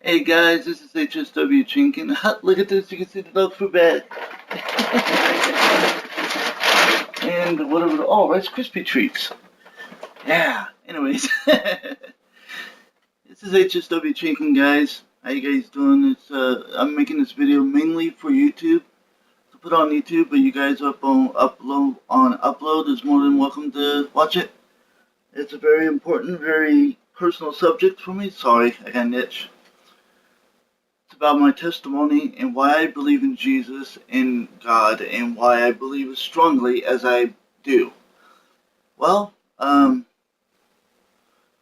Hey guys, this is HSW Chinkin. Look at this, you can see the dog food bag. And whatever, oh, Rice Krispie treats. Yeah, anyways. This is HSW Chinkin, guys. How you guys doing? I'm making this video mainly for YouTube. To put on YouTube, but you guys upload is more than welcome to watch it. It's a very important, very personal subject for me. Sorry, I got an itch. It's about my testimony and why I believe in Jesus and God and why I believe as strongly as I do. Well, when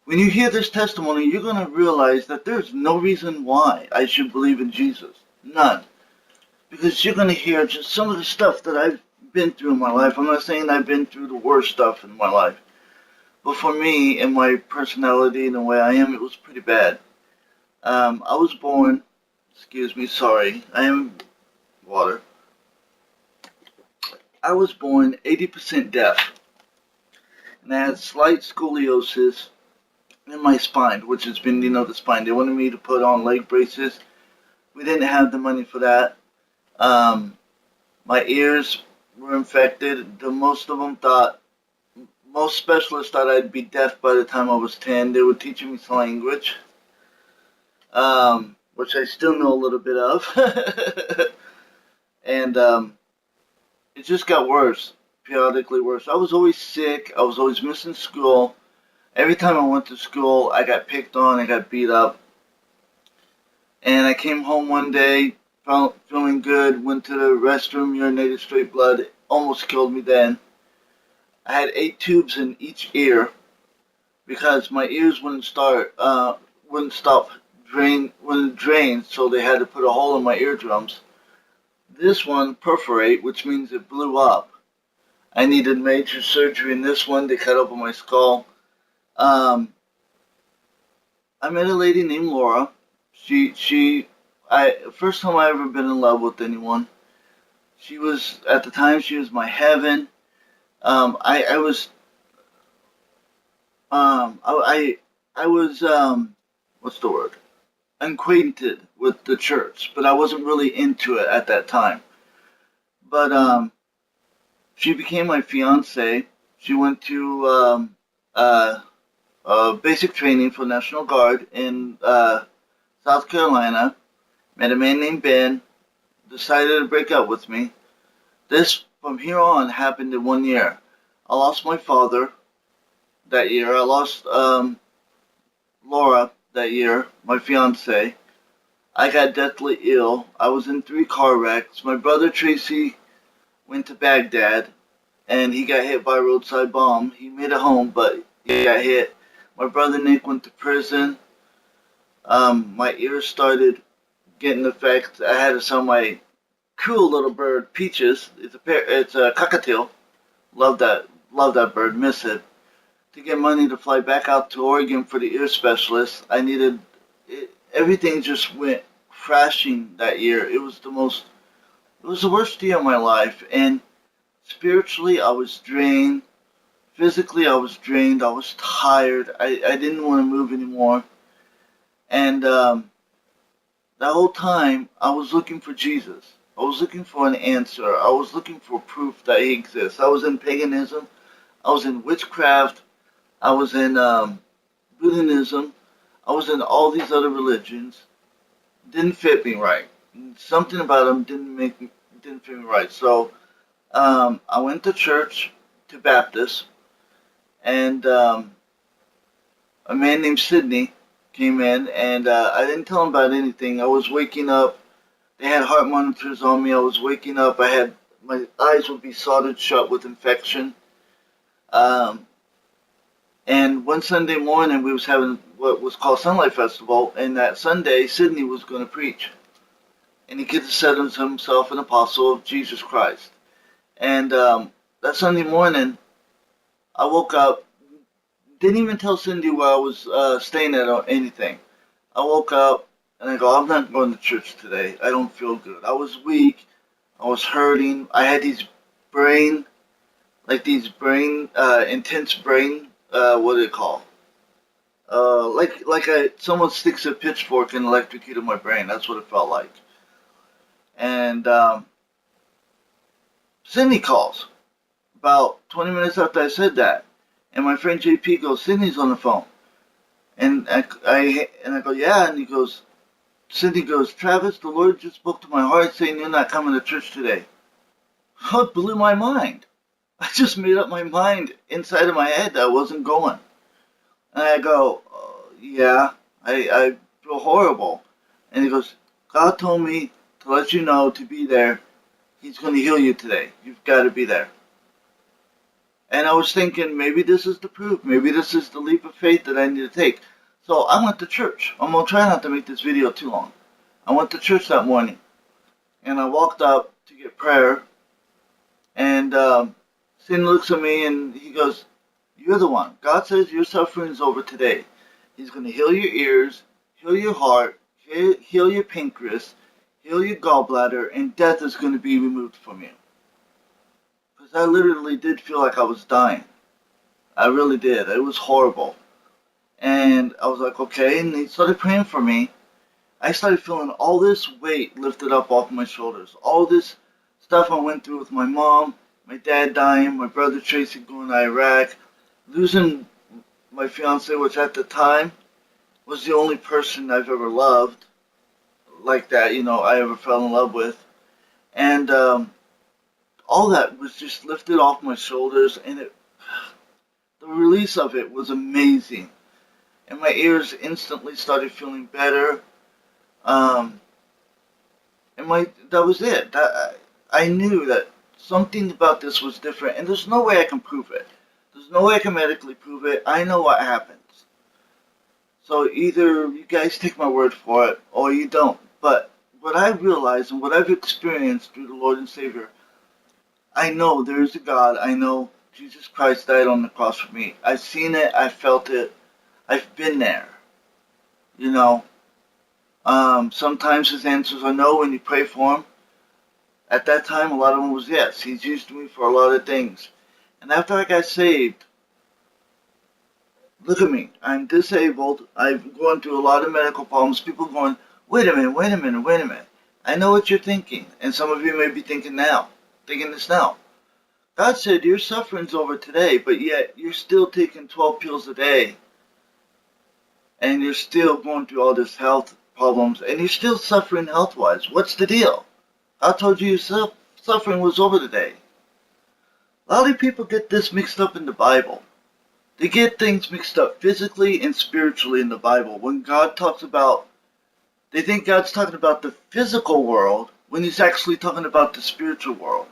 you hear this testimony, you're going to realize that there's no reason why I should believe in Jesus. None. Because you're going to hear just some of the stuff that I've been through in my life. I'm not saying I've been through the worst stuff in my life. But for me and my personality and the way I am, it was pretty bad. I was born... Excuse me, sorry. I am water. I was born 80% deaf. And I had slight scoliosis in my spine, which is bending of the spine. They wanted me to put on leg braces. We didn't have the money for that. My ears were infected. Most specialists thought I'd be deaf by the time I was 10. They were teaching me sign language. Which I still know a little bit of. And it just got worse, periodically worse. I was always sick. I was always missing school. Every time I went to school, I got picked on. I got beat up. And I came home one day, feeling good, went to the restroom, urinated straight blood. It almost killed me then. I had 8 tubes in each ear because my ears wouldn't stop drained, so they had to put a hole in my eardrums. This one perforate, which means it blew up. I needed major surgery in this one. They cut open my skull. I met a lady named Laura. First time I ever been in love with anyone. At the time, she was my heaven. I was what's the word? Acquainted with the church, but I wasn't really into it at that time. But she became my fiance. She went to basic training for National Guard in South Carolina. Met a man named Ben. Decided to break up with me. This, from here on, happened in 1 year. I lost my father that year. I lost Laura that year, my fiance. I got deathly ill. I was in 3 car wrecks. My brother Tracy went to Baghdad, and he got hit by a roadside bomb. He made it home, but he got hit. My brother Nick went to prison. My ears started getting effects. I had to sell my cool little bird, Peaches. It's a cockatiel. Love that bird. Miss it. To get money to fly back out to Oregon for the ear specialist, everything just went crashing that year. It was the worst year of my life, and spiritually I was drained, physically I was drained, I was tired, I didn't want to move anymore, and that whole time I was looking for Jesus. I was looking for an answer. I was looking for proof that he exists. I was in paganism, I was in witchcraft, I was in Buddhism. I was in all these other religions. Didn't fit me right. Something about them didn't fit me right. So I went to church, to Baptist, and a man named Sidney came in, and I didn't tell him about anything. I was waking up. They had heart monitors on me. I was waking up. My eyes would be soldered shut with infection. And one Sunday morning, we was having what was called Sunlight Festival, and that Sunday, Sidney was going to preach. And he considered himself an apostle of Jesus Christ. And that Sunday morning, I woke up, didn't even tell Cindy where I was staying at or anything. I woke up, and I go, I'm not going to church today. I don't feel good. I was weak. I was hurting. I had intense brain, what do they call? someone sticks a pitchfork and electrocuted my brain. That's what it felt like. And Sydney calls about 20 minutes after I said that, and my friend JP goes, "Sydney's on the phone," and I go, "Yeah," and he goes, Sydney goes, "Travis, the Lord just spoke to my heart saying you're not coming to church today." It blew my mind. I just made up my mind inside of my head that I wasn't going. And I go, "Yeah, I feel horrible." And he goes, "God told me to let you know to be there. He's going to heal you today. You've got to be there." And I was thinking, maybe this is the proof. Maybe this is the leap of faith that I need to take. So I went to church. I'm going to try not to make this video too long. I went to church that morning. And I walked up to get prayer. And Sin looks at me and he goes, "You're the one. God says your suffering is over today. He's going to heal your ears, heal your heart, heal your pancreas, heal your gallbladder, and death is going to be removed from you." Because I literally did feel like I was dying. I really did. It was horrible. And I was like, okay. And he started praying for me. I started feeling all this weight lifted up off my shoulders. All this stuff I went through with my mom, my dad dying, my brother Tracy going to Iraq, losing my fiance, which at the time was the only person I've ever loved like that, I ever fell in love with. And all that was just lifted off my shoulders, and the release of it was amazing. And my ears instantly started feeling better. And that was it. I knew that something about this was different, and there's no way I can prove it. There's no way I can medically prove it. I know what happens. So either you guys take my word for it, or you don't. But what I realized and what I've experienced through the Lord and Savior, I know there is a God. I know Jesus Christ died on the cross for me. I've seen it. I've felt it. I've been there. Sometimes his answers are no when you pray for him. At that time, a lot of them was yes. He's used me for a lot of things. And after I got saved, look at me. I'm disabled. I've gone through a lot of medical problems. People going, wait a minute. I know what you're thinking. And some of you may be thinking this now. God said your suffering's over today, but yet you're still taking 12 pills a day. And you're still going through all this health problems. And you're still suffering health-wise. What's the deal? I told you your suffering was over today. A lot of people get this mixed up in the Bible. They get things mixed up physically and spiritually in the Bible. When God talks about, they think God's talking about the physical world when he's actually talking about the spiritual world.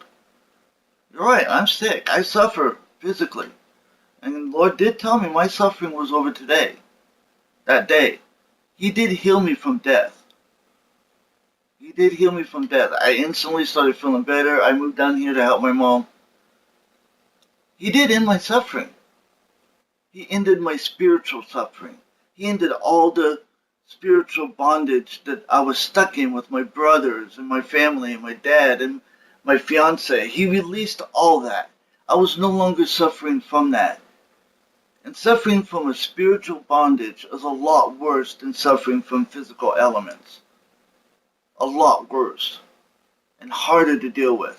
You're right, I'm sick. I suffer physically. And the Lord did tell me my suffering was over today. That day. He did heal me from death. He did heal me from death. I instantly started feeling better. I moved down here to help my mom. He did end my suffering. He ended my spiritual suffering. He ended all the spiritual bondage that I was stuck in with my brothers and my family and my dad and my fiance. He released all that. I was no longer suffering from that. And suffering from a spiritual bondage is a lot worse than suffering from physical elements. A lot worse. And harder to deal with.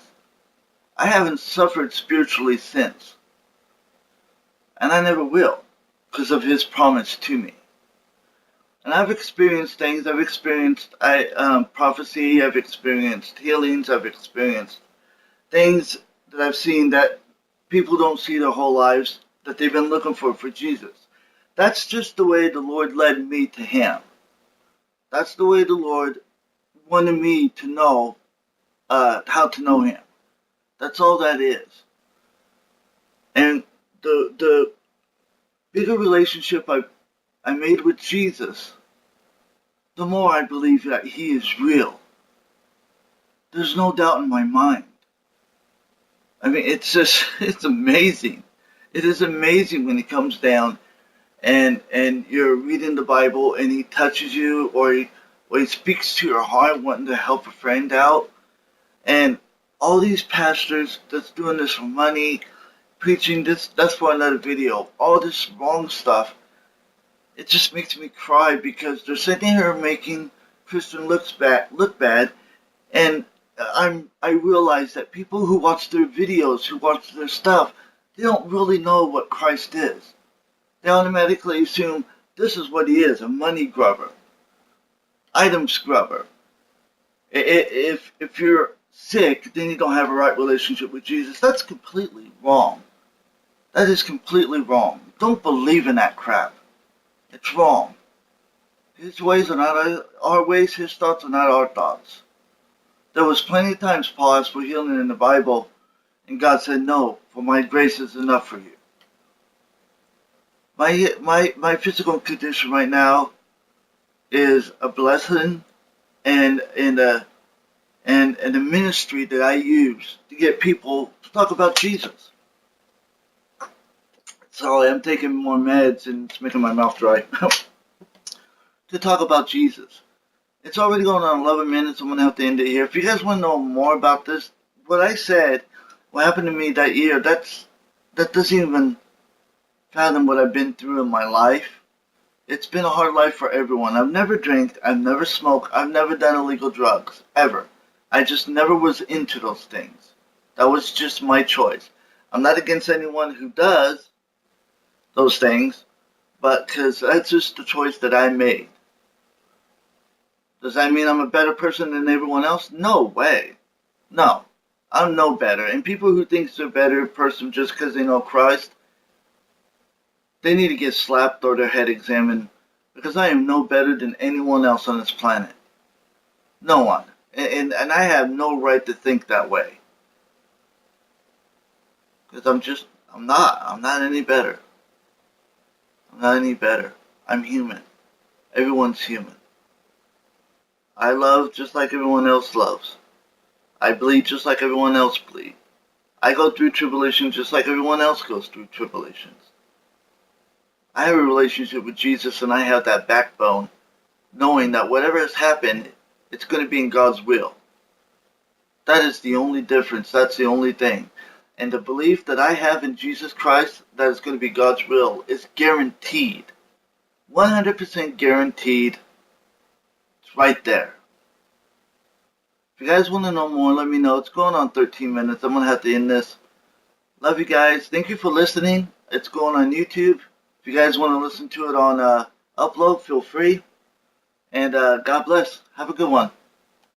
I haven't suffered spiritually since. And I never will, because of his promise to me. And I've experienced things. I've experienced prophecy. I've experienced healings. I've experienced things that I've seen that people don't see their whole lives, that they've been looking for Jesus. That's just the way the Lord led me to him. That's the way the Lord wanted me to know how to know him. That's all that is. And the bigger relationship I made with Jesus, the more I believe that he is real. There's no doubt in my mind. I mean, it's amazing. It is amazing when he comes down and you're reading the Bible and he touches you, or he speaks to your heart wanting to help a friend out. And all these pastors that's doing this for money, preaching this, that's for another video, all this wrong stuff, it just makes me cry because they're sitting here making Christian look bad, and I realize that people who watch their videos, who watch their stuff, they don't really know what Christ is. They automatically assume this is what he is, a money grubber, item scrubber. If you're sick, then you don't have a right relationship with Jesus. That's completely wrong. That is completely wrong. Don't believe in that crap. It's wrong. His ways are not our ways. His thoughts are not our thoughts. There was plenty of times Paul asked for healing in the Bible, and God said, no, for my grace is enough for you. My physical condition right now is a blessing and a ministry that I use to get people to talk about Jesus. Sorry, I'm taking more meds and it's making my mouth dry. To talk about Jesus. It's already going on 11 minutes. I'm going to have to end it here. If you guys want to know more about this, what I said, what happened to me that year, that doesn't even fathom what I've been through in my life. It's been a hard life for everyone. I've never drank, I've never smoked, I've never done illegal drugs, ever. I just never was into those things. That was just my choice. I'm not against anyone who does those things, but because that's just the choice that I made. Does that mean I'm a better person than everyone else? No way. No. I'm no better. And people who think they're a better person just because they know Christ, they need to get slapped or their head examined, because I am no better than anyone else on this planet. No one. And I have no right to think that way. Because I'm not any better. I'm not any better. I'm human. Everyone's human. I love just like everyone else loves. I bleed just like everyone else bleeds. I go through tribulations just like everyone else goes through tribulations. I have a relationship with Jesus, and I have that backbone, knowing that whatever has happened, it's going to be in God's will. That is the only difference. That's the only thing. And the belief that I have in Jesus Christ that it's going to be God's will is guaranteed. 100% guaranteed. It's right there. If you guys want to know more, let me know. It's going on 13 minutes. I'm going to have to end this. Love you guys. Thank you for listening. It's going on YouTube. If you guys want to listen to it on Upload, feel free. And God bless. Have a good one.